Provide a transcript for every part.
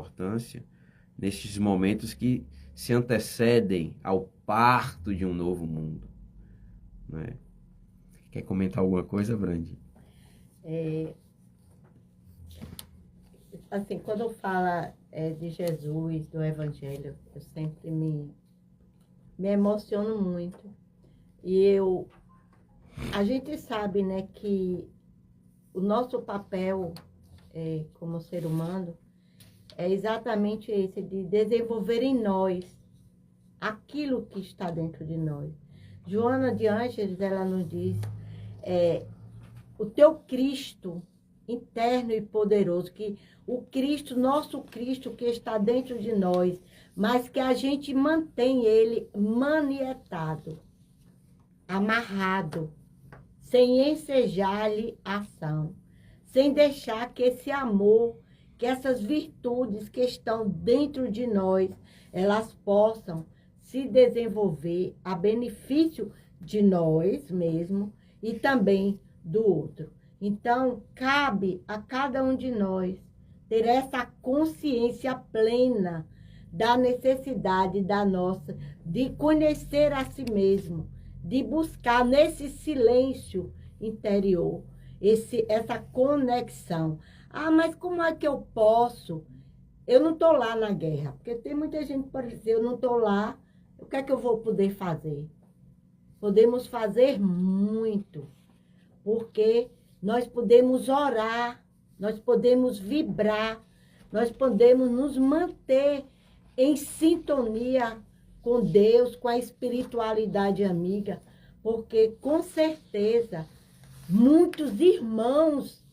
importância nestes momentos que se antecedem ao parto de um novo mundo, né? Quer comentar alguma coisa, Brandi? Assim, quando fala de Jesus, do Evangelho, eu sempre me emociono muito. E a gente sabe, né, que o nosso papel como ser humano é exatamente esse, de desenvolver em nós aquilo que está dentro de nós. Joana de Ângeles, ela nos diz, o teu Cristo interno e poderoso, que o Cristo, nosso Cristo que está dentro de nós, mas que a gente mantém ele manietado, amarrado, sem ensejar-lhe ação, sem deixar que esse amor, que essas virtudes que estão dentro de nós, elas possam se desenvolver a benefício de nós mesmos e também do outro. Então, cabe a cada um de nós ter essa consciência plena da necessidade da nossa, de conhecer a si mesmo, de buscar nesse silêncio interior, essa conexão. Ah, mas como é que eu posso? Eu não estou lá na guerra, porque tem muita gente que pode dizer, eu não estou lá, o que é que eu vou poder fazer? Podemos fazer muito, porque nós podemos orar, nós podemos vibrar, nós podemos nos manter em sintonia com Deus, com a espiritualidade amiga, porque com certeza muitos irmãos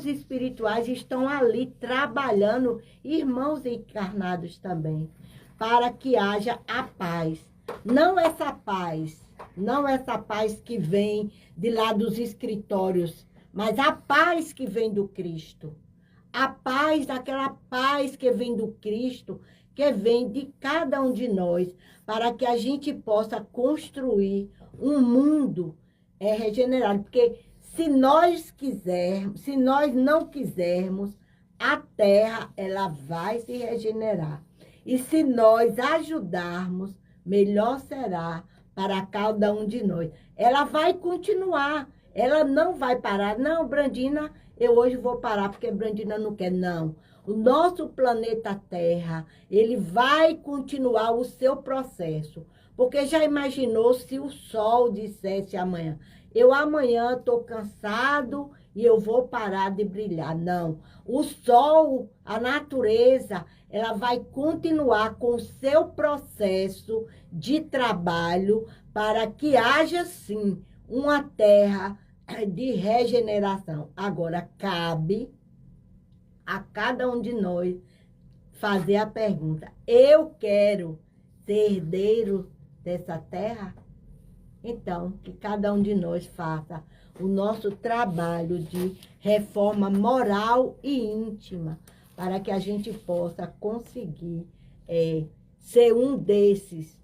espirituais estão ali trabalhando, irmãos encarnados também, para que haja a paz. Não essa paz que vem de lá dos escritórios, mas a paz que vem do Cristo. A paz, aquela paz que vem do Cristo, que vem de cada um de nós, para que a gente possa construir um mundo regenerado. Porque se nós não quisermos, a terra ela vai se regenerar. E se nós ajudarmos, melhor será para cada um de nós. Ela vai continuar, ela não vai parar. Não, Brandina, eu hoje vou parar porque Brandina não quer. Não. O nosso planeta Terra, ele vai continuar o seu processo. Porque já imaginou se o Sol dissesse amanhã, eu amanhã estou cansado e eu vou parar de brilhar. Não. O Sol, a natureza, ela vai continuar com o seu processo de trabalho para que haja, sim, uma terra de regeneração. Agora, cabe a cada um de nós fazer a pergunta, eu quero ser herdeiro dessa terra? Então, que cada um de nós faça o nosso trabalho de reforma moral e íntima, para que a gente possa conseguir ser um desses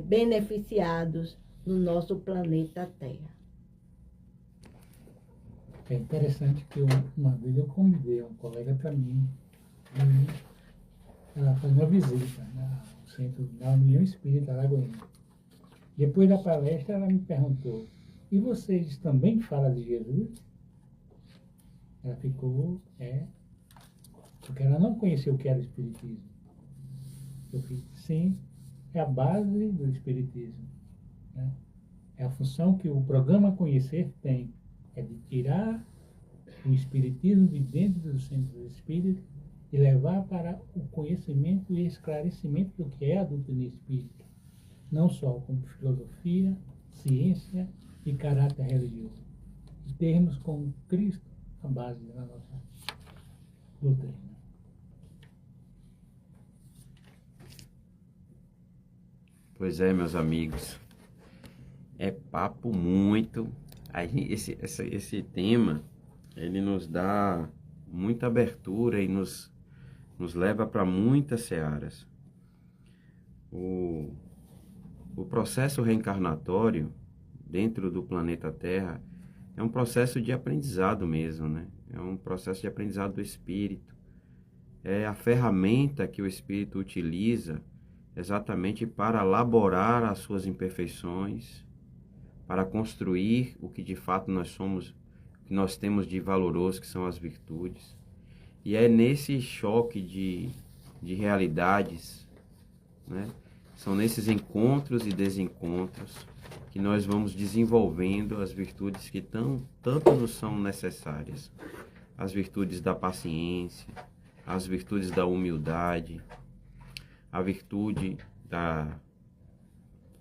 beneficiados no nosso planeta Terra. É interessante que uma vez eu convidei um colega para mim, ela faz uma visita ao centro da União Espírita Alagoinha. Depois da palestra, ela me perguntou, e vocês também falam de Jesus? Ela ficou, porque ela não conheceu o que era o Espiritismo. Eu fiz, sim, é a base do Espiritismo, né? É a função que o programa Conhecer tem, é de tirar o Espiritismo de dentro do centro espírita e levar para o conhecimento e esclarecimento do que é a doutrina espírita, não só como filosofia, ciência e caráter religioso. Termos como Cristo a base da nossa doutrina. Pois é, meus amigos, é papo muito. Esse tema, ele nos dá muita abertura e nos leva para muitas searas. O processo reencarnatório dentro do planeta Terra é um processo de aprendizado mesmo, né? É um processo de aprendizado do espírito. é a ferramenta que o Espírito utiliza exatamente para elaborar as suas imperfeições, para construir o que de fato nós somos, o que nós temos de valoroso, que são as virtudes. E é nesse choque de realidades, né? São nesses encontros e desencontros que nós vamos desenvolvendo as virtudes que tanto nos são necessárias. As virtudes da paciência, as virtudes da humildade, a virtude da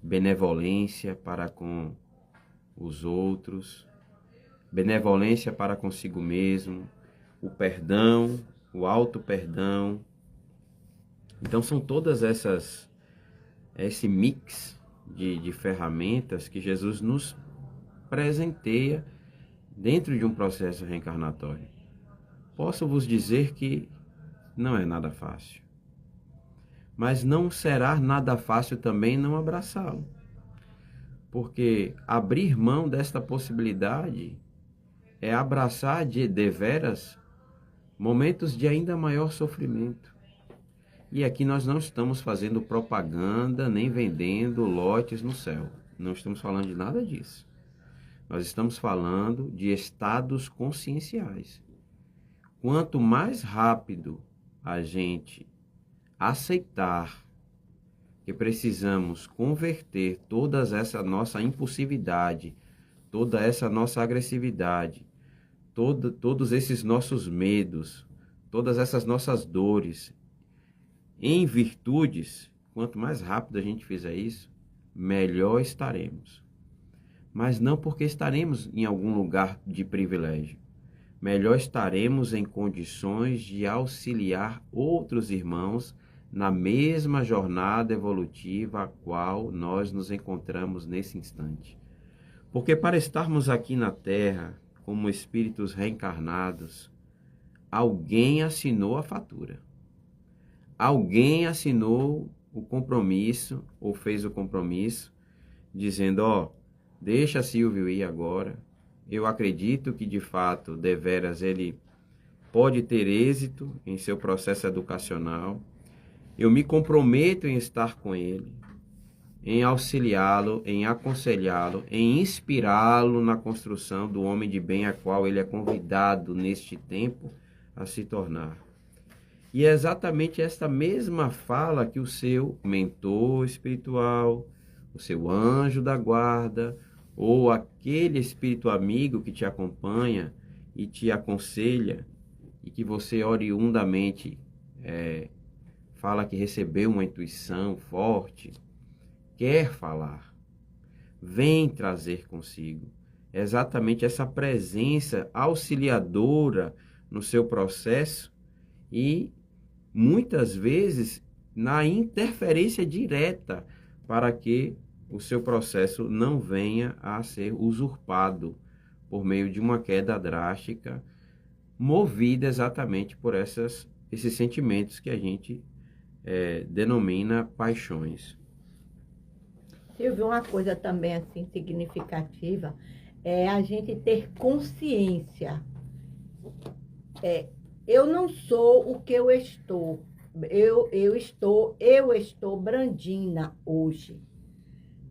benevolência para com os outros, benevolência para consigo mesmo, o perdão, o auto-perdão. Então são todas esse mix de ferramentas que Jesus nos presenteia dentro de um processo reencarnatório. Posso vos dizer que não é nada fácil, mas não será nada fácil também não abraçá-lo, porque abrir mão desta possibilidade é abraçar de deveras momentos de ainda maior sofrimento. E aqui nós não estamos fazendo propaganda nem vendendo lotes no céu. Não estamos falando de nada disso. Nós estamos falando de estados conscienciais. Quanto mais rápido a gente aceitar que precisamos converter toda essa nossa impulsividade, toda essa nossa agressividade, todos esses nossos medos, todas essas nossas dores em virtudes, quanto mais rápido a gente fizer isso, melhor estaremos. Mas não porque estaremos em algum lugar de privilégio. Melhor estaremos em condições de auxiliar outros irmãos na mesma jornada evolutiva a qual nós nos encontramos nesse instante. Porque para estarmos aqui na Terra, como espíritos reencarnados, alguém assinou a fatura. Alguém assinou o compromisso, ou fez o compromisso, dizendo, deixa Silvio ir agora. Eu acredito que, de fato, deveras ele pode ter êxito em seu processo educacional. Eu me comprometo em estar com ele, em auxiliá-lo, em aconselhá-lo, em inspirá-lo na construção do homem de bem a qual ele é convidado neste tempo a se tornar. E é exatamente esta mesma fala que o seu mentor espiritual, o seu anjo da guarda, ou aquele espírito amigo que te acompanha e te aconselha, e que você oriundamente fala que recebeu uma intuição forte, quer falar, vem trazer consigo exatamente essa presença auxiliadora no seu processo e muitas vezes na interferência direta para que o seu processo não venha a ser usurpado por meio de uma queda drástica, movida exatamente por esses sentimentos que a gente denomina paixões. Silvio, uma coisa também assim significativa é a gente ter consciência. Eu não sou o que eu estou. Eu estou Brandina hoje.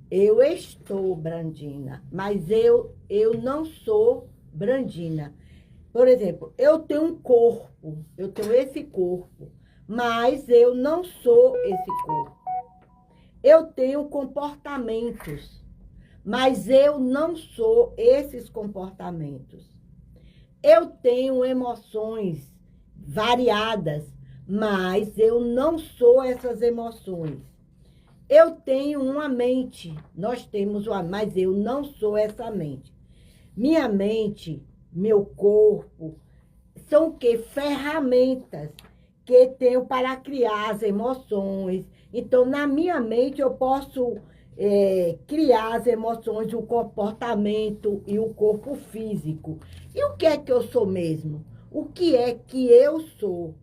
Eu estou Brandina, mas eu não sou Brandina. Por exemplo, eu tenho um corpo, eu tenho esse corpo, mas eu não sou esse corpo. Eu tenho comportamentos, mas eu não sou esses comportamentos. Eu tenho emoções variadas, mas eu não sou essas emoções. Eu tenho uma mente, nós temos uma, mas eu não sou essa mente. Minha mente, meu corpo, são o quê? Ferramentas que tenho para criar as emoções. Então, na minha mente, eu posso criar as emoções, o comportamento e o corpo físico. E o que é que eu sou mesmo? O que é que eu sou?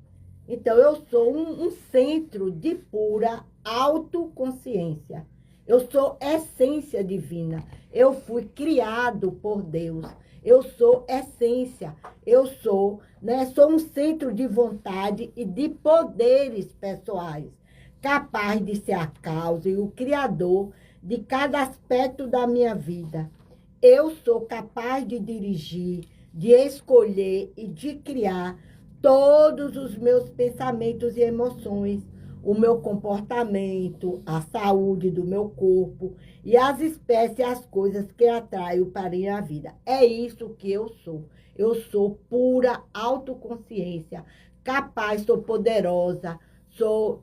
Então, eu sou um centro de pura autoconsciência. Eu sou essência divina. Eu fui criado por Deus. eu sou essência, eu sou, né, sou um centro de vontade e de poderes pessoais, capaz de ser a causa e o criador de cada aspecto da minha vida. Eu sou capaz de dirigir, de escolher e de criar todos os meus pensamentos e emoções, o meu comportamento, a saúde do meu corpo e as espécies e as coisas que atraio para a minha vida. É isso que eu sou. Eu sou pura autoconsciência, capaz, sou poderosa,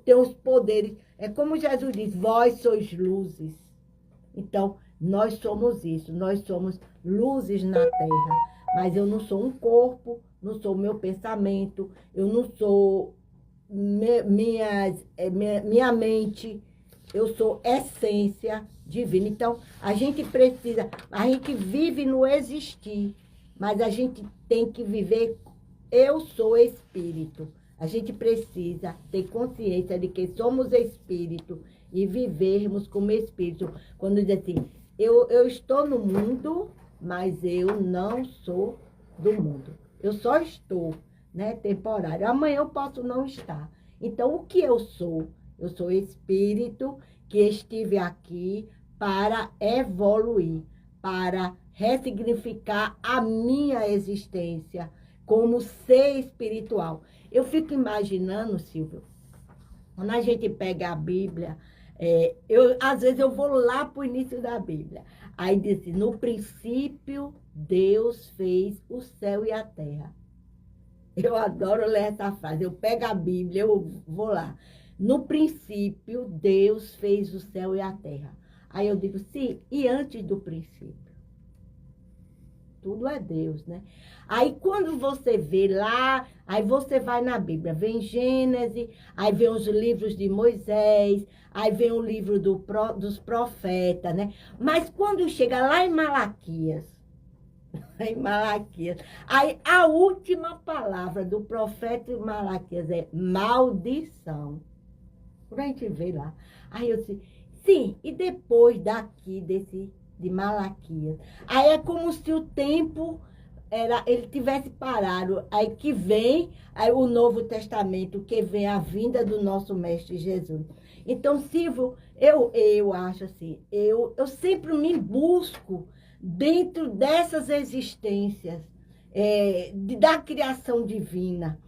tenho os poderes. É como Jesus diz, vós sois luzes. Então, nós somos isso, nós somos luzes na terra. Mas eu não sou um corpo, não sou o meu pensamento, eu não sou minha mente, eu sou essência divina. Então, a gente vive no existir, mas a gente tem que viver, eu sou espírito. A gente precisa ter consciência de que somos espírito e vivermos como espírito. Quando diz assim, eu estou no mundo, mas eu não sou do mundo. Eu só estou, né, temporário. Amanhã eu posso não estar. Então, o que eu sou? Eu sou espírito que estive aqui para evoluir, para ressignificar a minha existência como ser espiritual. Eu fico imaginando, Silvio, quando a gente pega a Bíblia, às vezes eu vou lá para o início da Bíblia. Aí diz assim, no princípio, Deus fez o céu e a terra. Eu adoro ler essa frase. Eu pego a Bíblia, eu vou lá. No princípio, Deus fez o céu e a terra. Aí eu digo, sim, e antes do princípio? Tudo é Deus, né? Aí quando você vê lá, aí você vai na Bíblia, vem Gênesis, aí vem os livros de Moisés, aí vem o livro dos profetas, né? Mas quando chega lá em Malaquias, aí a última palavra do profeta Malaquias é maldição. Por a gente ver lá. Aí eu disse, sim, e depois daqui, de Malaquias, aí é como se o tempo ele tivesse parado. Aí que vem aí o Novo Testamento, que vem a vinda do nosso Mestre Jesus. Então, Silvio, eu acho assim, eu sempre me busco dentro dessas existências da criação divina.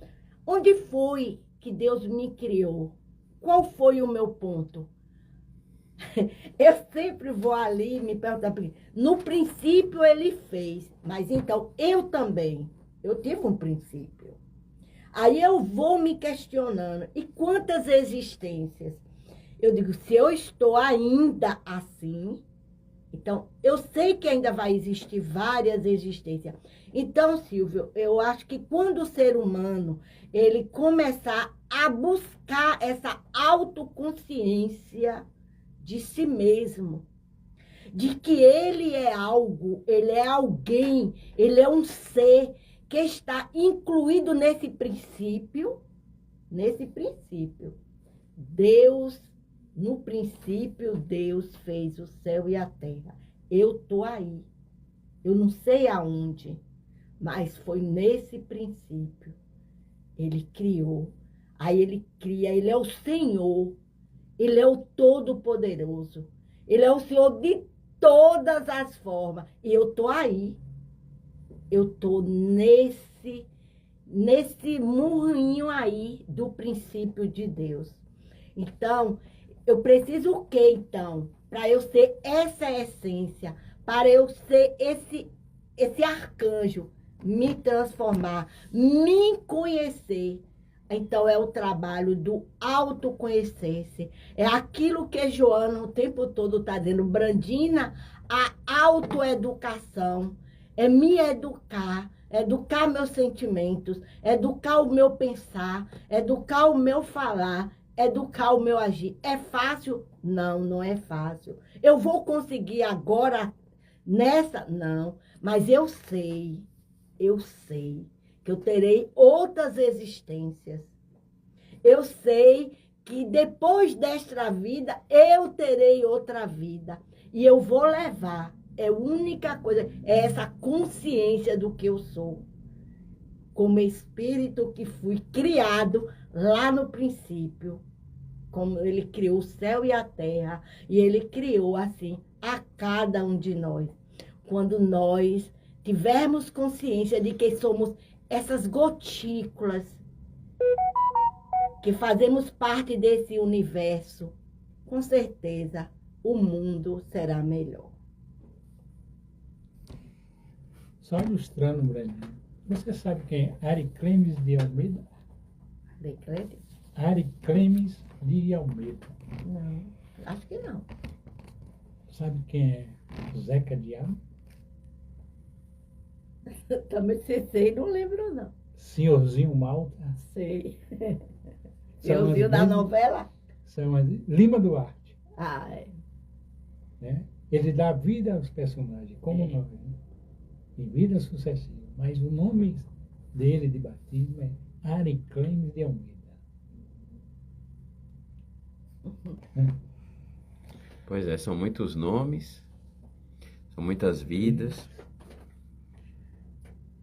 Onde foi que Deus me criou? Qual foi o meu ponto? Eu sempre vou ali e me pergunto, no princípio ele fez, mas então eu também, eu tive um princípio. Aí eu vou me questionando, e quantas existências? Eu digo, se eu estou ainda assim, então eu sei que ainda vai existir várias existências. Então, Silvio, eu acho que quando o ser humano, ele começar a buscar essa autoconsciência de si mesmo, de que ele é algo, ele é alguém, ele é um ser que está incluído nesse princípio. Deus, no princípio, Deus fez o céu e a terra. Eu estou aí. Eu não sei aonde, mas foi nesse princípio. Ele criou. Aí ele cria, ele é o Senhor. Ele é o Todo-Poderoso. Ele é o Senhor de todas as formas. E eu estou aí. Eu estou nesse murrinho aí do princípio de Deus. Então, eu preciso o quê, então? Para eu ser essa essência, para eu ser esse arcanjo, me transformar, me conhecer. Então, é o trabalho do autoconhecer-se. É aquilo que Joana o tempo todo está dizendo. Brandina, a autoeducação. É me educar meus sentimentos, educar o meu pensar, educar o meu falar, educar o meu agir. É fácil? Não, não é fácil. Eu vou conseguir agora nessa? Não, mas eu sei que eu terei outras existências. Eu sei que depois desta vida, eu terei outra vida. E eu vou levar É a única coisa, é essa consciência do que eu sou. Como espírito que fui criado lá no princípio. Como ele criou o céu e a terra. E ele criou assim a cada um de nós. Quando nós tivermos consciência de que somos essas gotículas que fazemos parte desse universo, com certeza o mundo será melhor. Só ilustrando, Brandinho. Você sabe quem é Ariclemes de Almeida? Decrete? Ariclemes de Almeida. Não, acho que não. Sabe quem é Zeca Diabo? Também sei, não lembro não. Senhorzinho Malta? Sei. São Eu as vi da mesmas- novela? São as Lima Duarte. Ah, é. Né? Ele dá vida aos personagens, como nós, né? Em vida sucessiva. Mas o nome dele de batismo é Ariclemes de Almeida. Pois é, são muitos nomes, são muitas vidas,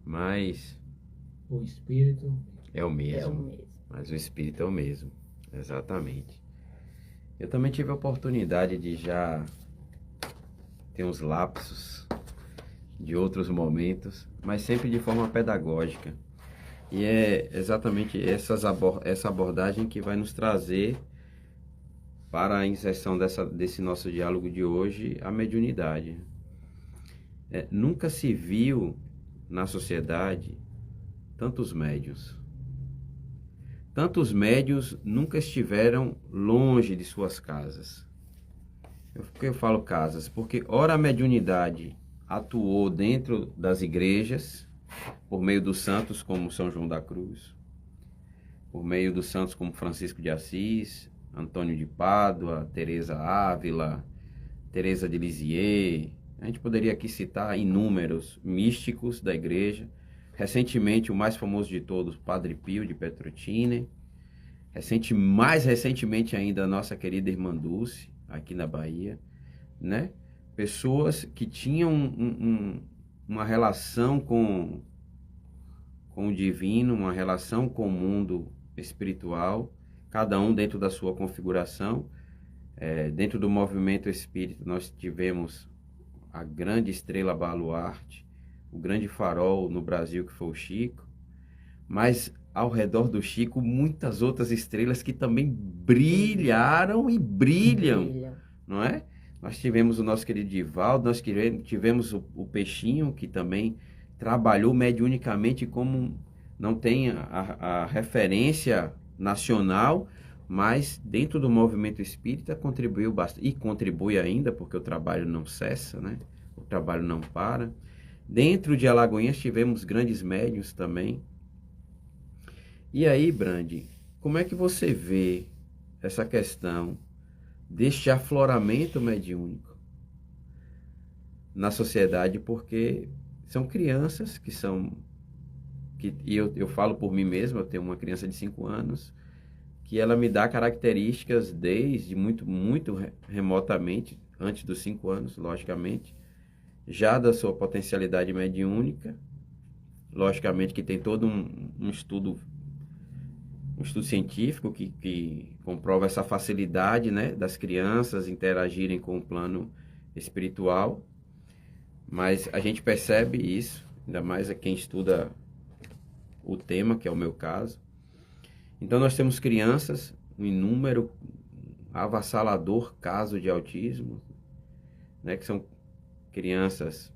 mas O espírito. é o É o mesmo. mesmo. Mas o espírito é o mesmo, exatamente. Eu também tive a oportunidade de já ter uns lapsos de outros momentos, mas sempre de forma pedagógica. E é exatamente essa abordagem que vai nos trazer para a inserção desse nosso diálogo de hoje, a mediunidade. Nunca se viu na sociedade tantos médiuns. Tantos médiuns nunca estiveram longe de suas casas. Por que eu falo casas? Porque ora a mediunidade atuou dentro das igrejas, por meio dos santos como São João da Cruz, por meio dos santos como Francisco de Assis, Antônio de Pádua, Teresa Ávila, Teresa de Lisieux. A gente poderia aqui citar inúmeros místicos da igreja. Recentemente, o mais famoso de todos, Padre Pio de Petrotine. Mais recentemente ainda, a nossa querida irmã Dulce, aqui na Bahia, né? Pessoas que tinham uma relação com o divino, uma relação com o mundo espiritual, cada um dentro da sua configuração. Dentro do movimento espírita, nós tivemos a grande estrela baluarte, o grande farol no Brasil, que foi o Chico, mas ao redor do Chico, muitas outras estrelas que também brilharam e brilham, não é? Nós tivemos o nosso querido Divaldo, nós tivemos o Peixinho, que também trabalhou mediunicamente, como não tem a referência nacional, mas dentro do movimento espírita contribuiu bastante, e contribui ainda, porque o trabalho não cessa, né? O trabalho não para. Dentro de Alagoinhas tivemos grandes médiuns também. E aí, Brandi, como é que você vê essa questão deste afloramento mediúnico na sociedade? Porque são crianças e eu falo por mim mesmo, eu tenho uma criança de 5 anos, que ela me dá características desde muito, muito remotamente, antes dos 5 anos, logicamente, já da sua potencialidade mediúnica, logicamente que tem todo um estudo científico que comprova essa facilidade, né, das crianças interagirem com o plano espiritual, mas a gente percebe isso, ainda mais a quem estuda o tema, que é o meu caso. Então nós temos crianças, um número avassalador caso de autismo, né, que são crianças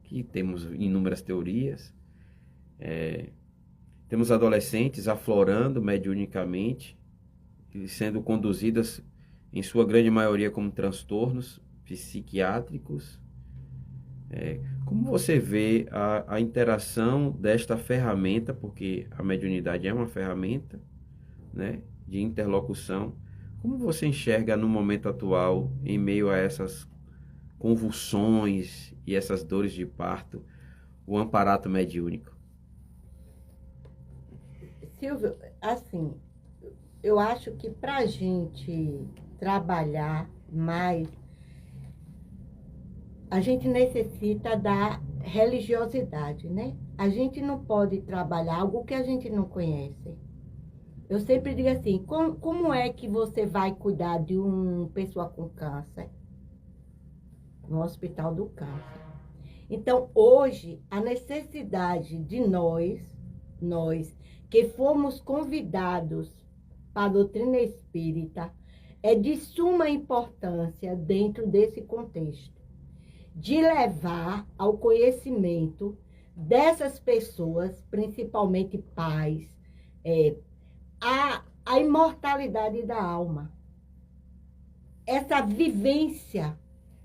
que temos inúmeras teorias. Temos adolescentes aflorando mediunicamente, sendo conduzidas, em sua grande maioria, como transtornos psiquiátricos. Como você vê a interação desta ferramenta, porque a mediunidade é uma ferramenta, né, de interlocução, como você enxerga no momento atual, em meio a essas convulsões e essas dores de parto, o amparato mediúnico? Silvio, assim, eu acho que para a gente trabalhar mais, a gente necessita da religiosidade, né? A gente não pode trabalhar algo que a gente não conhece. Eu sempre digo assim, como é que você vai cuidar de uma pessoa com câncer? No Hospital do Câncer. Então, hoje, a necessidade de nós que fomos convidados para a doutrina espírita, é de suma importância dentro desse contexto, de levar ao conhecimento dessas pessoas, principalmente pais, a imortalidade da alma, essa vivência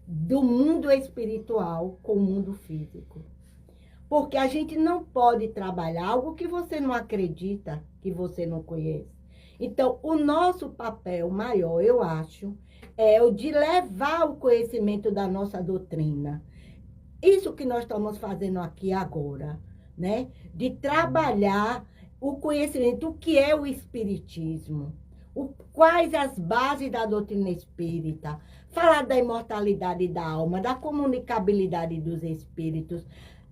do mundo espiritual com o mundo físico. Porque a gente não pode trabalhar algo que você não acredita, que você não conhece. Então, o nosso papel maior, eu acho, é o de levar o conhecimento da nossa doutrina. Isso que nós estamos fazendo aqui agora, né? De trabalhar o conhecimento, o que é o espiritismo, quais as bases da doutrina espírita, falar da imortalidade da alma, da comunicabilidade dos espíritos,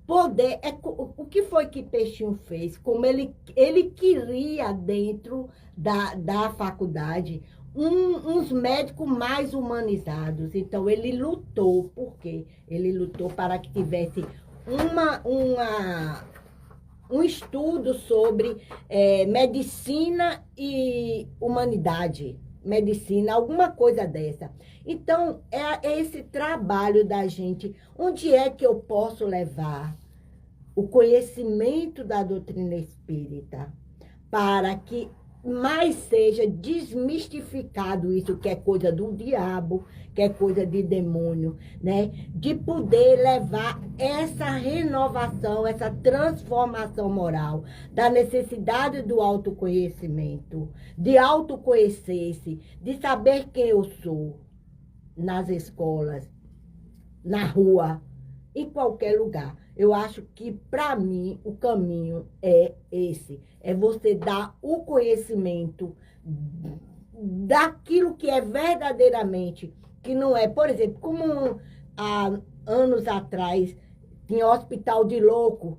poder, o que foi que Peixinho fez, como ele queria dentro da faculdade, uns médicos mais humanizados. Então, ele lutou, por quê? Ele lutou para que tivesse um estudo sobre medicina e humanidade, medicina, alguma coisa dessa. Então, é esse trabalho da gente. Onde é que eu posso levar o conhecimento da doutrina espírita para que mais seja desmistificado isso, que é coisa do diabo, que é coisa de demônio, né? De poder levar essa renovação, essa transformação moral, da necessidade do autoconhecimento, de autoconhecer-se, de saber quem eu sou, nas escolas, na rua, em qualquer lugar. Eu acho que, para mim, o caminho é esse. É você dar o conhecimento daquilo que é verdadeiramente, que não é, por exemplo, como há anos atrás, tinha hospital de louco.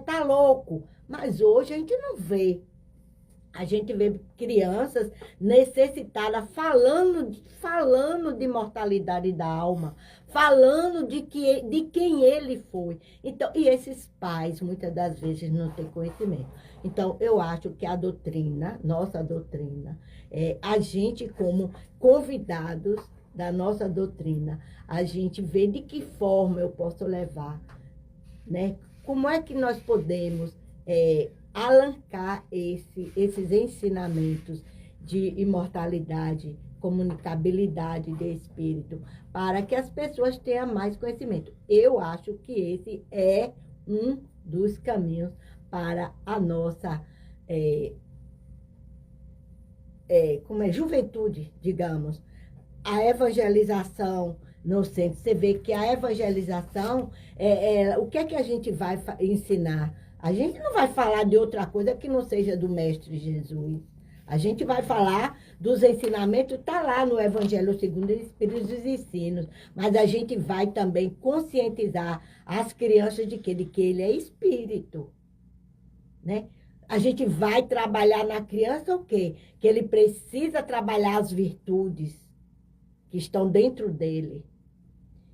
Tá louco. Mas hoje a gente não vê. A gente vê crianças necessitadas falando de mortalidade da alma, falando de quem ele foi. Então, e esses pais, muitas das vezes, não têm conhecimento. Então, eu acho que a doutrina, nossa doutrina, a gente como convidados da nossa doutrina, a gente vê de que forma eu posso levar, né? Como é que nós podemos alancar esses ensinamentos de imortalidade, comunicabilidade de espírito, para que as pessoas tenham mais conhecimento. Eu acho que esse é um dos caminhos para a nossa juventude, digamos. A evangelização no centro. Você vê que a evangelização, o que é que a gente vai ensinar? A gente não vai falar de outra coisa que não seja do Mestre Jesus. A gente vai falar dos ensinamentos, está lá no Evangelho segundo o Espírito dos Ensinos. Mas a gente vai também conscientizar as crianças de que ele é espírito, né? A gente vai trabalhar na criança o quê? Que ele precisa trabalhar as virtudes que estão dentro dele.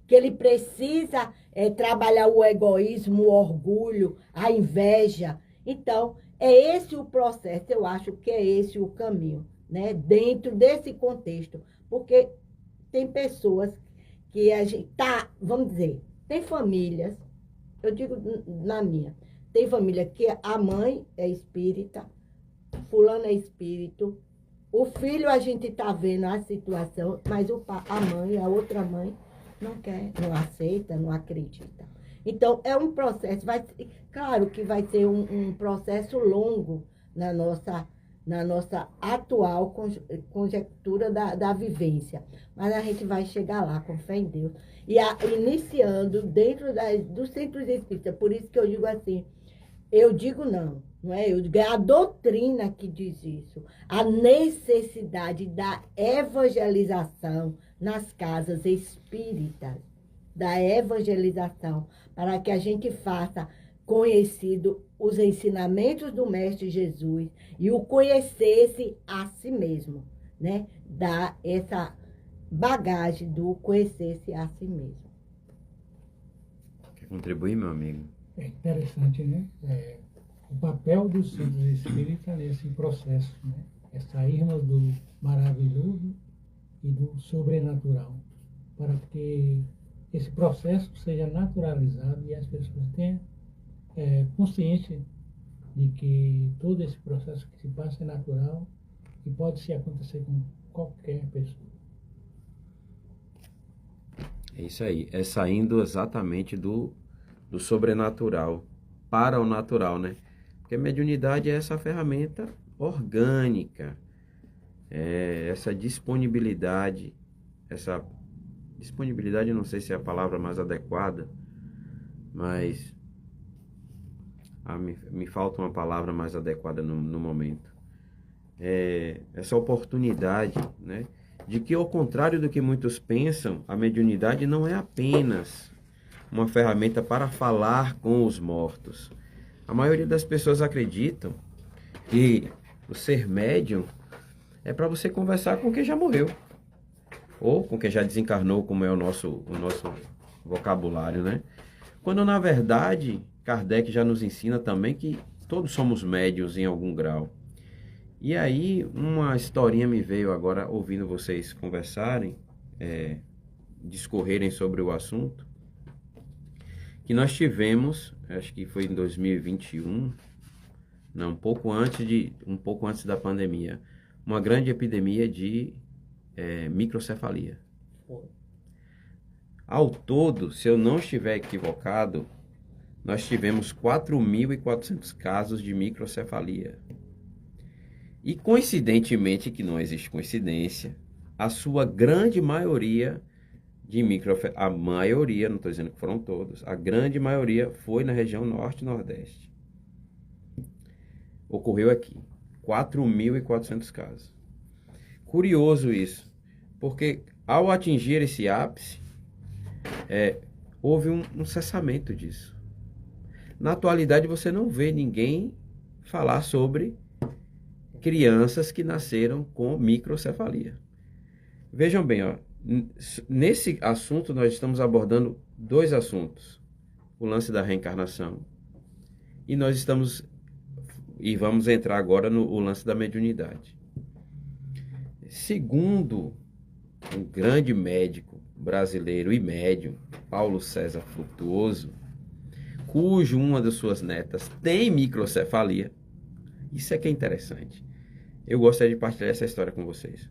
Que ele precisa trabalhar o egoísmo, o orgulho, a inveja. Então, é esse o processo, eu acho que é esse o caminho, né? Dentro desse contexto. Porque tem pessoas que a gente vamos dizer, tem famílias, eu digo na minha, tem família que a mãe é espírita, fulano é espírito, o filho a gente está vendo a situação, mas a mãe, a outra mãe, não quer, não aceita, não acredita. Então, é um processo, claro que vai ser um processo longo na nossa atual conjectura da vivência. Mas a gente vai chegar lá, com fé em Deus. E iniciando dentro dos centros espíritas. Por isso que eu digo assim, eu digo não é? Eu digo, é a doutrina que diz isso. A necessidade da evangelização nas casas espíritas. da evangelização, para que a gente faça conhecido os ensinamentos do Mestre Jesus e o conhecesse a si mesmo, né? Dar essa bagagem do conhecer-se a si mesmo. Quer contribuir, meu amigo? É interessante, né? O papel dos centros espíritas nesse processo, né? É sairmos do maravilhoso e do sobrenatural, para que esse processo seja naturalizado e as pessoas tenham consciência de que todo esse processo que se passa é natural e pode se acontecer com qualquer pessoa. É isso aí, é saindo exatamente do sobrenatural para o natural, né? Porque a mediunidade é essa ferramenta orgânica, essa disponibilidade, não sei se é a palavra mais adequada, mas me falta uma palavra mais adequada no momento. Essa oportunidade, né? De que, ao contrário do que muitos pensam, a mediunidade não é apenas uma ferramenta para falar com os mortos. A maioria das pessoas acreditam que o ser médium é para você conversar com quem já morreu, ou com quem já desencarnou, como é o nosso vocabulário, né? Quando, na verdade, Kardec já nos ensina também que todos somos médiuns em algum grau. E aí, uma historinha me veio agora, ouvindo vocês conversarem, discorrerem sobre o assunto, que nós tivemos, acho que foi em 2021, não, um pouco antes da pandemia, uma grande epidemia de microcefalia. Ao todo, se eu não estiver equivocado, nós tivemos 4.400 casos de microcefalia. E coincidentemente, que não existe coincidência, a sua grande maioria a maioria, não estou dizendo que foram todos, a grande maioria foi na região norte e nordeste. Ocorreu aqui, 4.400 casos. Curioso isso, porque ao atingir esse ápice, houve um cessamento disso. Na atualidade, você não vê ninguém falar sobre crianças que nasceram com microcefalia. Vejam bem, nesse assunto nós estamos abordando dois assuntos. O lance da reencarnação e vamos entrar agora no lance da mediunidade. Segundo um grande médico brasileiro e médium, Paulo César Frutuoso, cujo uma das suas netas tem microcefalia. Isso é que é interessante. Eu gostaria de partilhar essa história com vocês.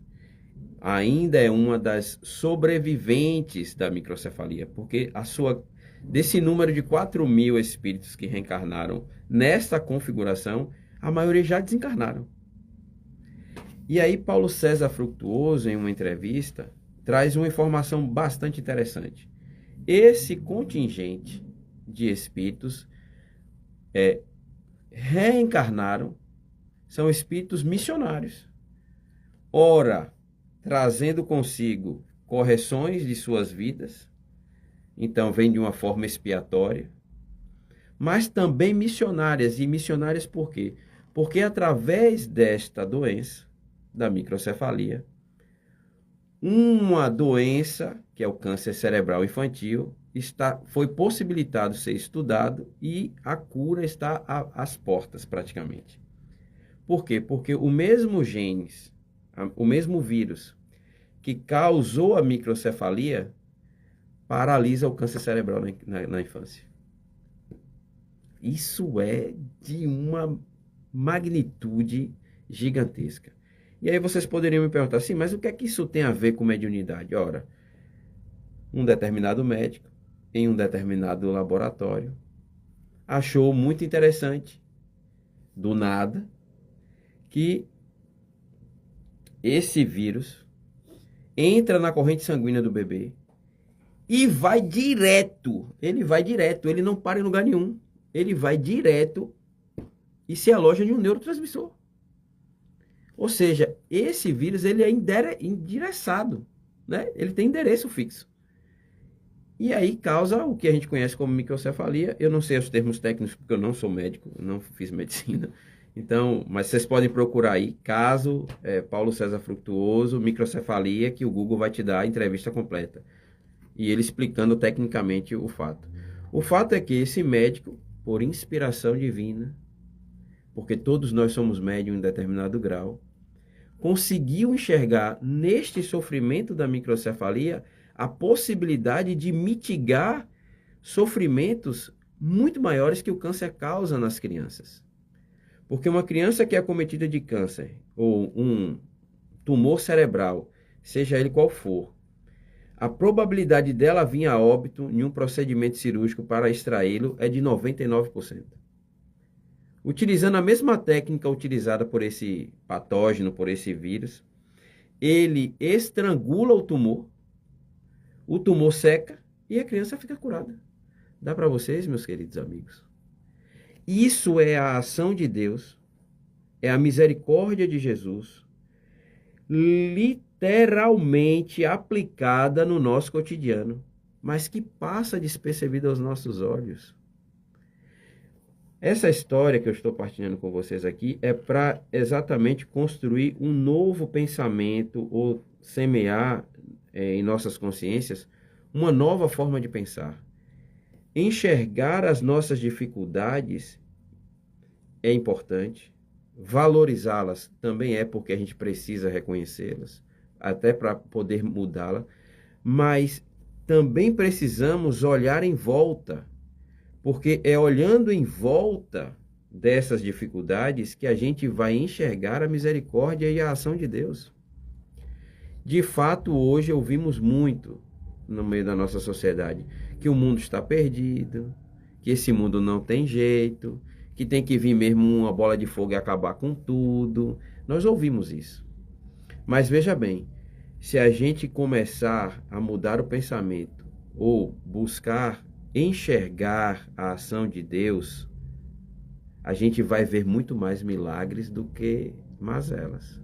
Ainda é uma das sobreviventes da microcefalia, porque desse número de 4.000 espíritos que reencarnaram nesta configuração, a maioria já desencarnaram. E aí Paulo César Frutuoso, em uma entrevista, traz uma informação bastante interessante. Esse contingente de espíritos reencarnaram, são espíritos missionários. Ora, trazendo consigo correções de suas vidas, então vem de uma forma expiatória, mas também missionárias. E missionárias por quê? Porque através desta doença, da microcefalia, uma doença, que é o câncer cerebral infantil, foi possibilitado ser estudado e a cura está às portas praticamente. Por quê? Porque o mesmo genes, o mesmo vírus que causou a microcefalia paralisa o câncer cerebral na infância. Isso é de uma magnitude gigantesca. E aí vocês poderiam me perguntar assim, mas o que é que isso tem a ver com mediunidade? Ora, um determinado médico, em um determinado laboratório, achou muito interessante, do nada, que esse vírus entra na corrente sanguínea do bebê e vai direto, ele não para em lugar nenhum, ele vai direto e se aloja em um neurotransmissor. Ou seja, esse vírus ele é endereçado, né? Ele tem endereço fixo. E aí causa o que a gente conhece como microcefalia. Eu não sei os termos técnicos porque eu não sou médico, eu não fiz medicina. Então, mas vocês podem procurar aí, caso Paulo César Frutuoso, microcefalia, que o Google vai te dar a entrevista completa. E ele explicando tecnicamente o fato. O fato é que esse médico, por inspiração divina, porque todos nós somos médium em determinado grau, conseguiu enxergar neste sofrimento da microcefalia a possibilidade de mitigar sofrimentos muito maiores que o câncer causa nas crianças. Porque uma criança que é acometida de câncer ou um tumor cerebral, seja ele qual for, a probabilidade dela vir a óbito em um procedimento cirúrgico para extraí-lo é de 99%. Utilizando a mesma técnica utilizada por esse patógeno, por esse vírus, ele estrangula o tumor seca e a criança fica curada. Dá para vocês, meus queridos amigos? Isso é a ação de Deus, é a misericórdia de Jesus, literalmente aplicada no nosso cotidiano, mas que passa despercebida aos nossos olhos. Essa história que eu estou partilhando com vocês aqui é para exatamente construir um novo pensamento ou semear em nossas consciências uma nova forma de pensar. Enxergar as nossas dificuldades é importante, valorizá-las também é porque a gente precisa reconhecê-las, até para poder mudá-la, mas também precisamos olhar em volta, porque é olhando em volta dessas dificuldades que a gente vai enxergar a misericórdia e a ação de Deus. De fato, hoje ouvimos muito no meio da nossa sociedade que o mundo está perdido, que esse mundo não tem jeito, que tem que vir mesmo uma bola de fogo e acabar com tudo. Nós ouvimos isso. Mas veja bem, se a gente começar a mudar o pensamento ou buscar enxergar a ação de Deus, a gente vai ver muito mais milagres do que mazelas.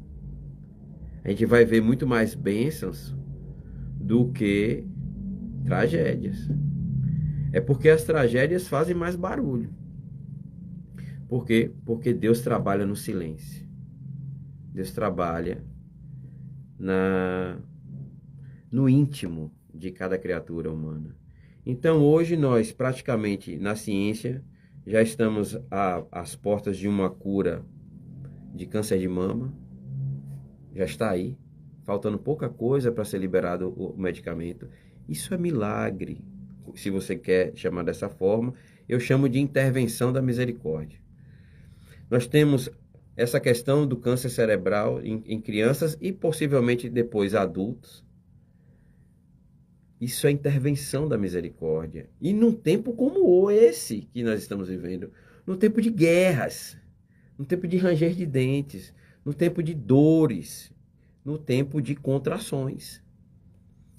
A gente vai ver muito mais bênçãos do que tragédias. É porque as tragédias fazem mais barulho. Por quê? Porque Deus trabalha no silêncio. Deus trabalha no íntimo de cada criatura humana. Então, hoje nós, praticamente na ciência, já estamos às portas de uma cura de câncer de mama. Já está aí, faltando pouca coisa para ser liberado o medicamento. Isso é milagre, se você quer chamar dessa forma. Eu chamo de intervenção da misericórdia. Nós temos essa questão do câncer cerebral em crianças e possivelmente depois adultos. Isso é intervenção da misericórdia. E num tempo como esse que nós estamos vivendo, no tempo de guerras, no tempo de ranger de dentes, no tempo de dores, no tempo de contrações,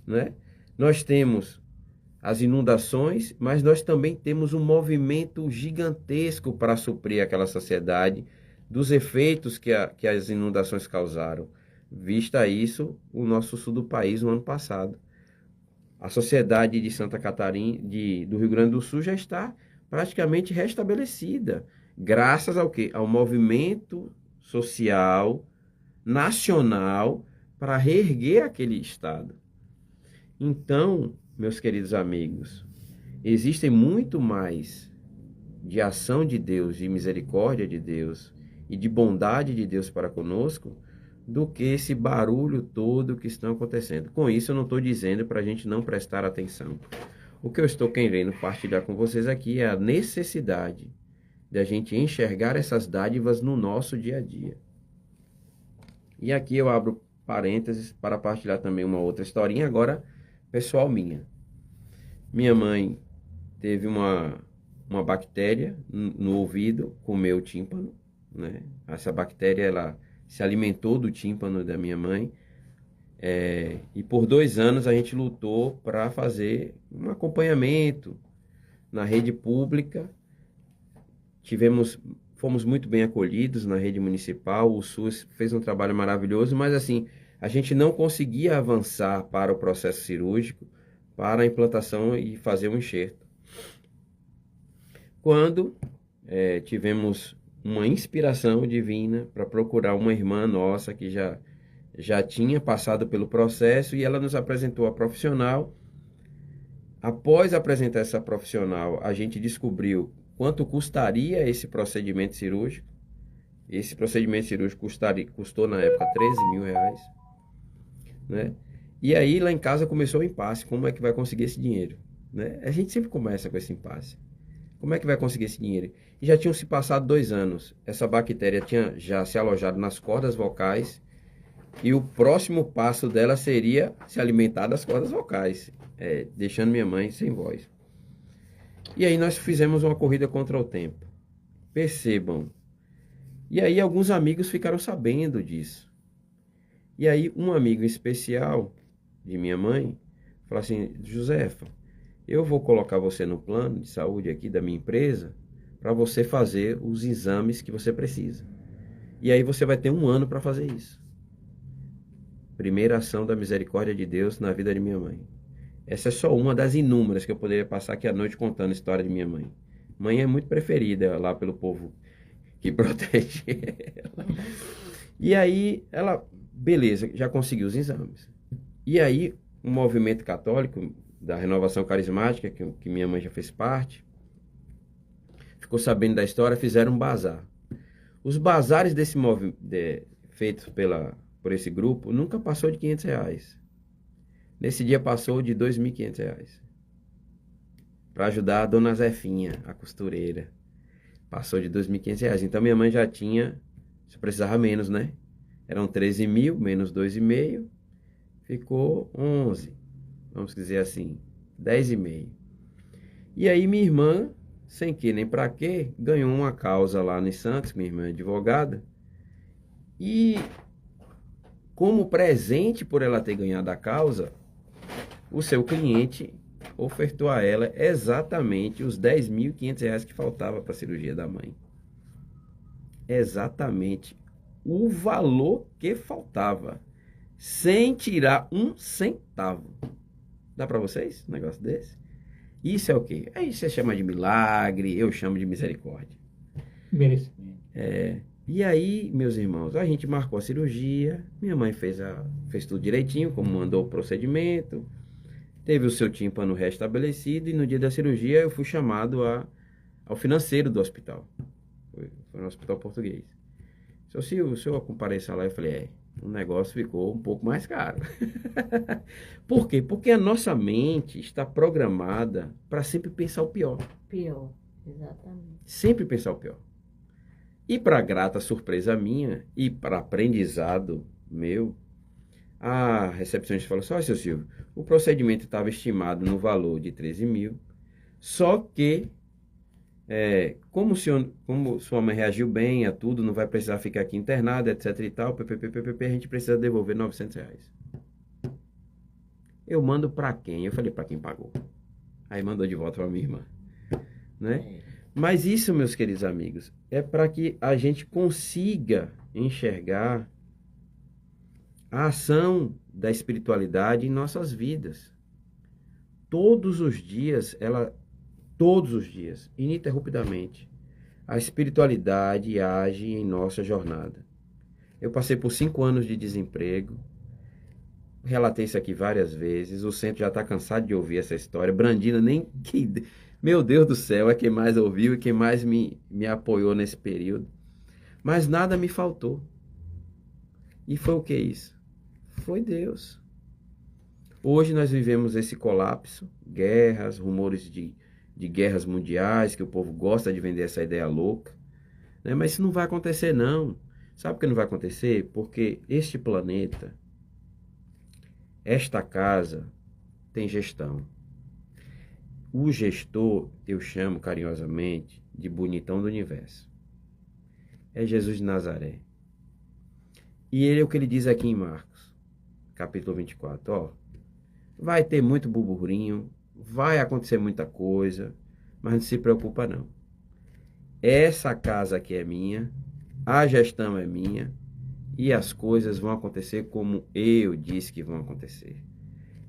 né? Nós temos as inundações, mas nós também temos um movimento gigantesco para suprir aquela sociedade dos efeitos que as inundações causaram. Vista isso, o nosso sul do país no ano passado. A sociedade de Santa Catarina, do Rio Grande do Sul, já está praticamente restabelecida. Graças ao quê? Ao movimento social, nacional, para reerguer aquele estado. Então, meus queridos amigos, existem muito mais de ação de Deus, de misericórdia de Deus e de bondade de Deus para conosco do que esse barulho todo que está acontecendo. Com isso, eu não estou dizendo para a gente não prestar atenção. O que eu estou querendo partilhar com vocês aqui é a necessidade de a gente enxergar essas dádivas no nosso dia a dia. E aqui eu abro parênteses para partilhar também uma outra historinha, agora pessoal minha. Minha mãe teve uma bactéria no ouvido, comeu o tímpano, né? Essa bactéria, ela se alimentou do tímpano da minha mãe, e por 2 anos a gente lutou para fazer um acompanhamento na rede pública. Fomos muito bem acolhidos na rede municipal, o SUS fez um trabalho maravilhoso, mas assim, a gente não conseguia avançar para o processo cirúrgico para a implantação e fazer um enxerto. Quando tivemos uma inspiração divina para procurar uma irmã nossa que já tinha passado pelo processo, e ela nos apresentou a profissional. Após apresentar essa profissional, a gente descobriu quanto custaria esse procedimento cirúrgico. Esse procedimento cirúrgico custou na época R$13.000, né? E aí lá em casa começou o impasse, como é que vai conseguir esse dinheiro, né? A gente sempre começa com esse impasse. Como é que vai conseguir esse dinheiro? E já tinham se passado 2 anos. Essa bactéria tinha já se alojado nas cordas vocais, e o próximo passo dela seria se alimentar das cordas vocais, deixando minha mãe sem voz. E aí nós fizemos uma corrida contra o tempo. Percebam. E aí alguns amigos ficaram sabendo disso. E aí um amigo especial de minha mãe falou assim: Josefa, eu vou colocar você no plano de saúde aqui da minha empresa para você fazer os exames que você precisa. E aí você vai ter 1 ano para fazer isso. Primeira ação da misericórdia de Deus na vida de minha mãe. Essa é só uma das inúmeras que eu poderia passar aqui à noite contando a história de minha mãe. Mãe é muito preferida lá pelo povo que protege ela. E aí ela, beleza, já conseguiu os exames. E aí um movimento católico da Renovação Carismática, que minha mãe já fez parte, ficou sabendo da história, fizeram um bazar. Os bazares desse feitos por esse grupo nunca passou de R$500. Nesse dia passou de R$2.500. Para ajudar a dona Zefinha, a costureira. Passou de R$2.500. Então minha mãe já tinha, se precisava menos, né? Eram 13.000 menos 2,5, ficou 11. Vamos dizer assim, 10,5. E aí minha irmã, sem que nem para quê, ganhou uma causa lá em Santos, minha irmã é advogada. E como presente por ela ter ganhado a causa, o seu cliente ofertou a ela exatamente os R$10.500 que faltava para a cirurgia da mãe. Exatamente o valor que faltava, sem tirar 1 centavo. Dá para vocês um negócio desse? Isso é o quê? Aí você chama de milagre, eu chamo de misericórdia. Merecimento. E aí, meus irmãos, a gente marcou a cirurgia, minha mãe fez tudo direitinho, como mandou o procedimento, teve o seu tímpano restabelecido, e no dia da cirurgia eu fui chamado ao financeiro do hospital. Foi no hospital português. Seu Silvio, o senhor compareça lá? Eu falei, o negócio ficou um pouco mais caro. Por quê? Porque a nossa mente está programada para sempre pensar o pior. Pior, exatamente. Sempre pensar o pior. E para grata surpresa minha e para aprendizado meu, a recepcionista falou assim: seu Silvio, o procedimento estava estimado no valor de 13.000, só que, como sua mãe reagiu bem a tudo, não vai precisar ficar aqui internada, etc e tal, a gente precisa devolver R$900. Eu mando para quem? Eu falei, para quem pagou. Aí mandou de volta para minha irmã, né? Mas isso, meus queridos amigos, é para que a gente consiga enxergar a ação da espiritualidade em nossas vidas. Todos os dias, ininterruptamente, a espiritualidade age em nossa jornada. Eu passei por 5 anos de desemprego, relatei isso aqui várias vezes, o centro já está cansado de ouvir essa história. Brandina meu Deus do céu, é quem mais ouviu e quem mais me apoiou nesse período. Mas nada me faltou. E foi o que isso? Foi Deus. Hoje nós vivemos esse colapso, guerras, rumores de guerras mundiais, que o povo gosta de vender essa ideia louca, né? Mas isso não vai acontecer não. Sabe por que não vai acontecer? Porque este planeta, esta casa, tem gestão. O gestor, eu chamo carinhosamente de bonitão do universo. É Jesus de Nazaré. E ele é o que ele diz aqui em Marcos, capítulo 24. Vai ter muito burburinho, vai acontecer muita coisa, mas não se preocupa não. Essa casa aqui é minha, a gestão é minha, e as coisas vão acontecer como eu disse que vão acontecer.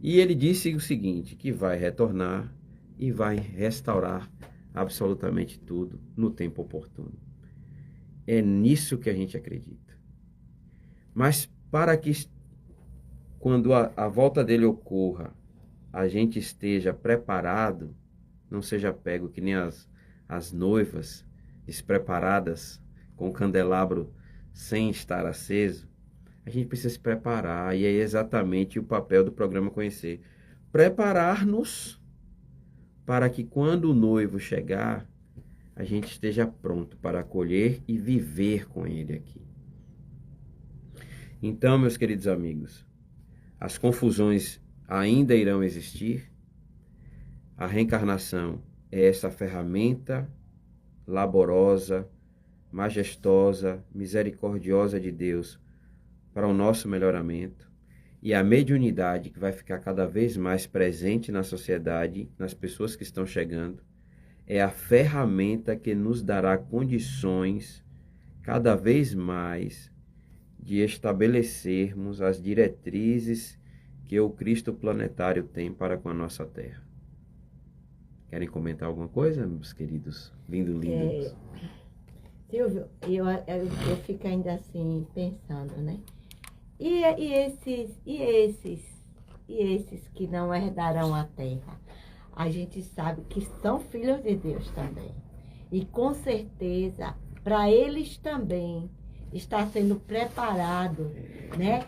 E ele disse o seguinte, que vai retornar e vai restaurar absolutamente tudo no tempo oportuno. É nisso que a gente acredita. Mas para que quando a volta dele ocorra, a gente esteja preparado, não seja pego que nem as noivas despreparadas com o candelabro sem estar aceso, a gente precisa se preparar, e é exatamente o papel do programa Conhecer. Preparar-nos para que quando o noivo chegar, a gente esteja pronto para acolher e viver com ele aqui. Então, meus queridos amigos, as confusões ainda irão existir. A reencarnação é essa ferramenta laborosa, majestosa, misericordiosa de Deus para o nosso melhoramento. E a mediunidade que vai ficar cada vez mais presente na sociedade, nas pessoas que estão chegando, é a ferramenta que nos dará condições cada vez mais de estabelecermos as diretrizes que o Cristo planetário tem para com a nossa Terra. Querem comentar alguma coisa, meus queridos? Lindos. Silvio, eu fico ainda assim pensando, né? E esses que não herdarão a terra? A gente sabe que são filhos de Deus também. E com certeza, para eles também está sendo preparado, né?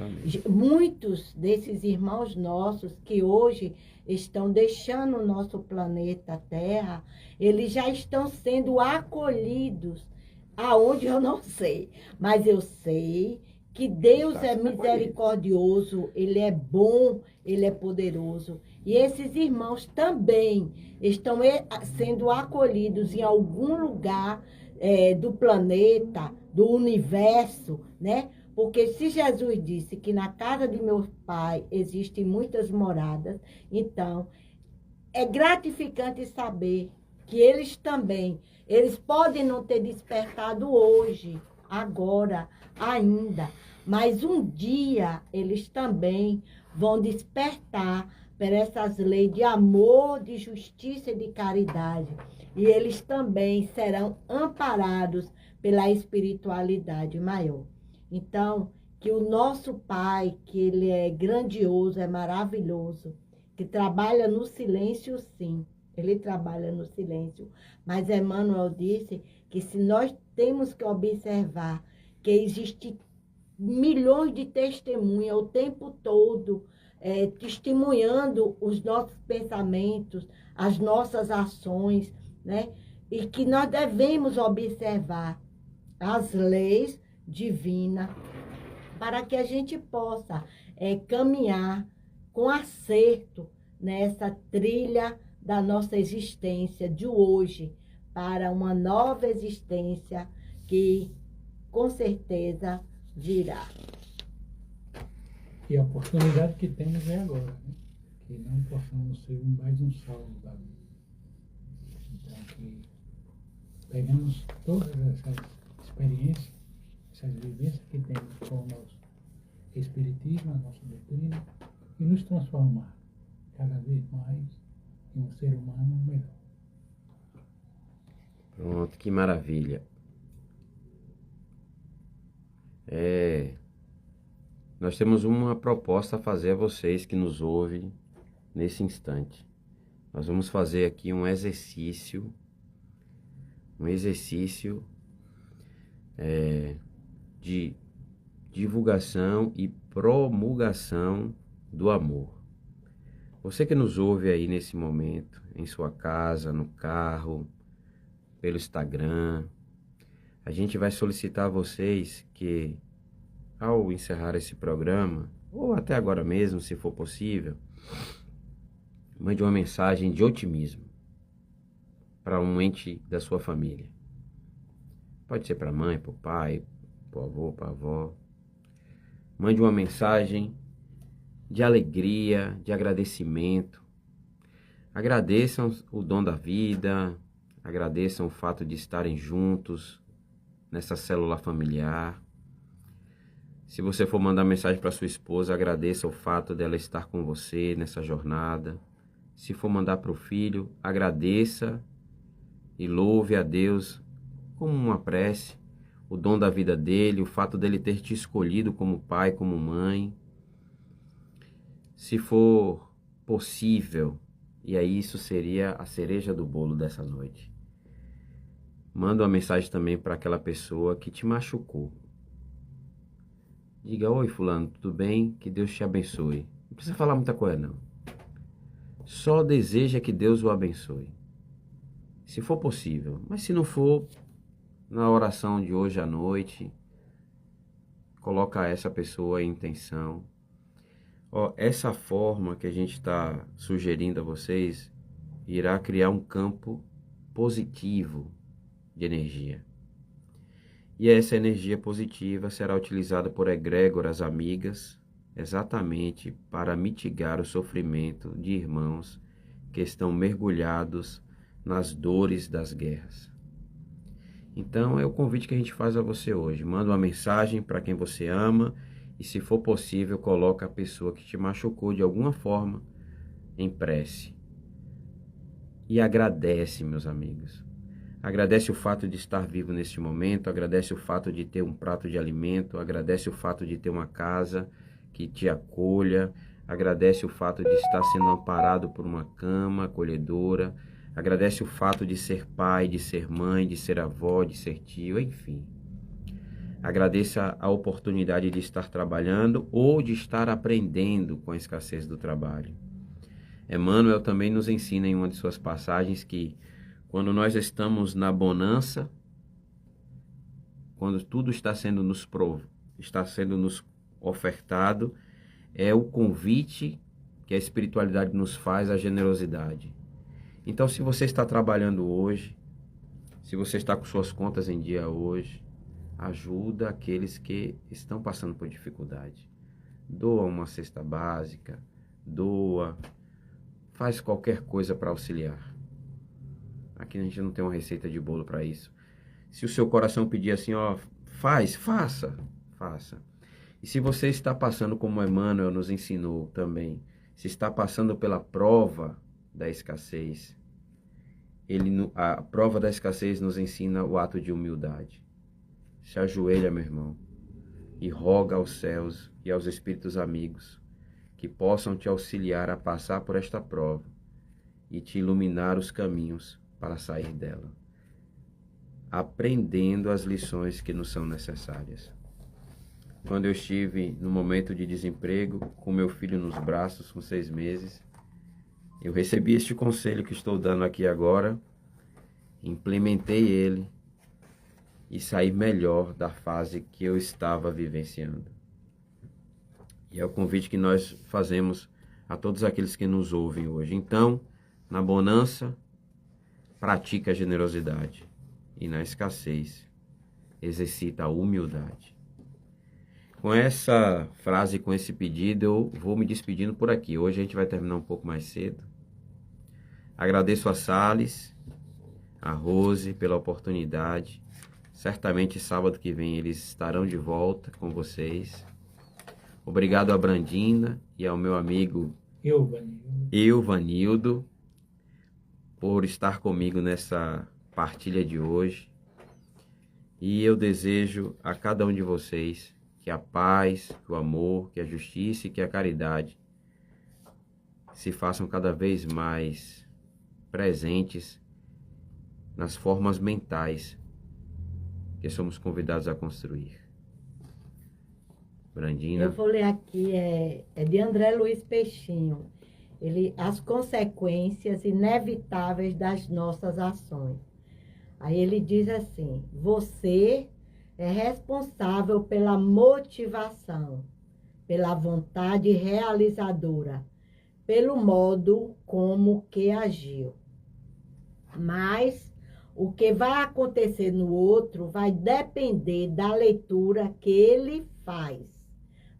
Muitos desses irmãos nossos que hoje estão deixando o nosso planeta Terra, eles já estão sendo acolhidos, aonde eu não sei, mas eu sei que Deus é misericordioso, Ele é bom, Ele é poderoso. E esses irmãos também estão sendo acolhidos em algum lugar do planeta, do universo, né? Porque se Jesus disse que na casa de meu Pai existem muitas moradas, então é gratificante saber que eles também, eles podem não ter despertado hoje, agora, ainda, mas um dia eles também vão despertar por essas leis de amor, de justiça e de caridade. E eles também serão amparados pela espiritualidade maior. Então, que o nosso Pai, que Ele é grandioso, é maravilhoso, que trabalha no silêncio, sim, Ele trabalha no silêncio. Mas Emmanuel disse que se nós temos que observar que existe milhões de testemunhas o tempo todo, testemunhando os nossos pensamentos, as nossas ações, né? E que nós devemos observar as leis divinas para que a gente possa caminhar com acerto nessa trilha da nossa existência de hoje para uma nova existência que com certeza virá. E a oportunidade que temos é agora, né? Que não possamos ser mais um salvo da vida. Então, que pegamos todas essas experiências, essas vivências que temos com o nosso Espiritismo, a nossa doutrina, e nos transformar cada vez mais em um ser humano melhor. Pronto, que maravilha. Nós temos uma proposta a fazer a vocês que nos ouvem nesse instante. Nós vamos fazer aqui um exercício de divulgação e promulgação do amor. Você que nos ouve aí nesse momento, em sua casa, no carro, pelo Instagram, a gente vai solicitar a vocês que, ao encerrar esse programa, ou até agora mesmo, se for possível, mande uma mensagem de otimismo para um ente da sua família. Pode ser para a mãe, para o pai, para o avô, para a avó. Mande uma mensagem de alegria, de agradecimento. Agradeçam o dom da vida, agradeçam o fato de estarem juntos nessa célula familiar. Se você for mandar mensagem para sua esposa, agradeça o fato dela estar com você nessa jornada. Se for mandar para o filho, agradeça e louve a Deus como uma prece, o dom da vida dele, o fato dele ter te escolhido como pai, como mãe. Se for possível, e aí isso seria a cereja do bolo dessa noite, manda uma mensagem também para aquela pessoa que te machucou. Diga: oi fulano, tudo bem? Que Deus te abençoe. Não precisa falar muita coisa não. Só deseja que Deus o abençoe. Se for possível. Mas se não for, na oração de hoje à noite, coloca essa pessoa em intenção. Essa forma que a gente está sugerindo a vocês irá criar um campo positivo de energia. E essa energia positiva será utilizada por egrégoras amigas exatamente para mitigar o sofrimento de irmãos que estão mergulhados nas dores das guerras. Então é o convite que a gente faz a você hoje. Manda uma mensagem para quem você ama e, se for possível, coloca a pessoa que te machucou de alguma forma em prece. E agradece, meus amigos. Agradece o fato de estar vivo neste momento, agradece o fato de ter um prato de alimento, agradece o fato de ter uma casa que te acolha, agradece o fato de estar sendo amparado por uma cama acolhedora, agradece o fato de ser pai, de ser mãe, de ser avó, de ser tio, enfim. Agradeça a oportunidade de estar trabalhando ou de estar aprendendo com a escassez do trabalho. Emmanuel também nos ensina em uma de suas passagens que quando nós estamos na bonança, quando tudo está sendo nos ofertado, é o convite que a espiritualidade nos faz à generosidade. Então, se você está trabalhando hoje, se você está com suas contas em dia hoje, ajuda aqueles que estão passando por dificuldade. Doa uma cesta básica, faz qualquer coisa para auxiliar. Aqui a gente não tem uma receita de bolo para isso. Se o seu coração pedir assim, faça. E se você está passando, como Emmanuel nos ensinou também, se está passando pela prova da escassez, a prova da escassez nos ensina o ato de humildade. Se ajoelha, meu irmão, e roga aos céus e aos espíritos amigos que possam te auxiliar a passar por esta prova e te iluminar os caminhos para sair dela, aprendendo as lições que nos são necessárias. Quando eu estive no momento de desemprego, com meu filho nos braços, com 6 meses, eu recebi este conselho que estou dando aqui agora, implementei ele e saí melhor da fase que eu estava vivenciando. E é o convite que nós fazemos a todos aqueles que nos ouvem hoje. Então, na bonança, pratica a generosidade e na escassez, exercita a humildade. Com essa frase, com esse pedido, eu vou me despedindo por aqui. Hoje a gente vai terminar um pouco mais cedo. Agradeço a Salles, a Rose pela oportunidade. Certamente sábado que vem eles estarão de volta com vocês. Obrigado a Brandina e ao meu amigo Euvanildo por estar comigo nessa partilha de hoje. E eu desejo a cada um de vocês que a paz, que o amor, que a justiça e que a caridade se façam cada vez mais presentes nas formas mentais que somos convidados a construir. Brandina. Eu vou ler aqui, é de André Luiz Peixinho. As consequências inevitáveis das nossas ações. Aí ele diz assim: você é responsável pela motivação, pela vontade realizadora, pelo modo como que agiu. Mas o que vai acontecer no outro vai depender da leitura que ele faz,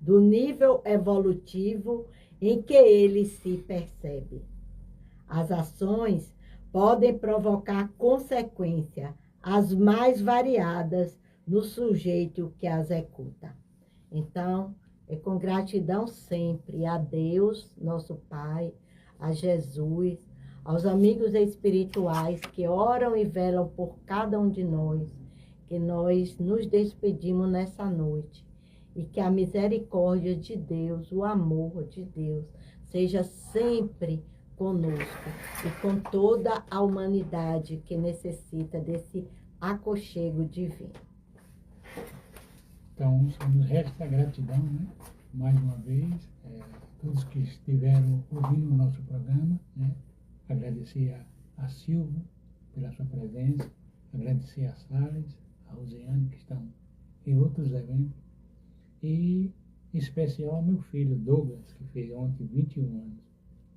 do nível evolutivo em que ele se percebe. As ações podem provocar consequências as mais variadas no sujeito que as executa. Então, é com gratidão sempre a Deus, nosso Pai, a Jesus, aos amigos espirituais que oram e velam por cada um de nós, que nós nos despedimos nessa noite. E que a misericórdia de Deus, o amor de Deus, seja sempre conosco e com toda a humanidade que necessita desse aconchego divino. Então, só nos resta gratidão, né? Mais uma vez, todos que estiveram ouvindo o nosso programa, né? Agradecer a Silva pela sua presença, agradecer a Salles, a Rosiane, que estão em outros eventos, e em especial ao meu filho Douglas, que fez ontem 21 anos.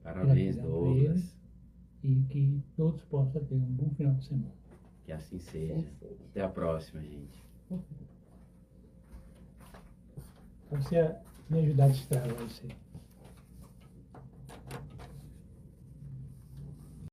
Parabéns, Gratidão a Douglas. ele, e que todos possam ter um bom final de semana. Que assim seja. Até a próxima, gente. Então, você me ajudar a destravar isso aí.